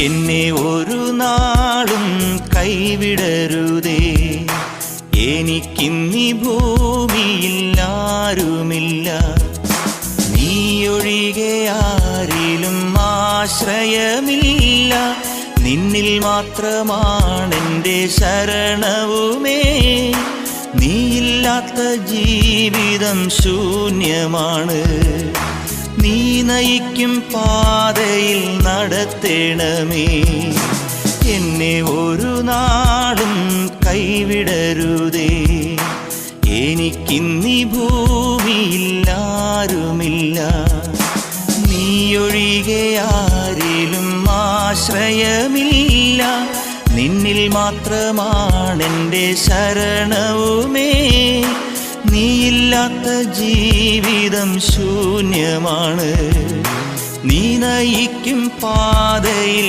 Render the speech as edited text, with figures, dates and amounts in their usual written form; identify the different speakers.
Speaker 1: എന്നെ ഒരു നാളും കൈവിടരുതേ. എനിക്കിന്നീ ഭൂമിയിൽ ആരുമില്ല, നീയൊഴികെ ആരിലും ആശ്രയമില്ല. നിന്നിൽ മാത്രമാണെൻ്റെ ശരണവുമേ. നീയില്ലാത്ത ജീവിതം ശൂന്യമാണ്. നീ നയിക്കും പാതയിൽ നടത്തേണമേ. എന്നെ ഒരു നാളും കൈവിടരുതേ. എനിക്കിന്നീ ഭൂമിയിൽ ആരുമില്ല, നീയൊഴികെ ആരിലും ആശ്രയമില്ല. നിന്നിൽ മാത്രമാണെൻ്റെ ശരണവുമേ. നീയില്ലാത്ത ജീവിതം ശൂന്യമാണ്. നീ നയിക്കും പാതയിൽ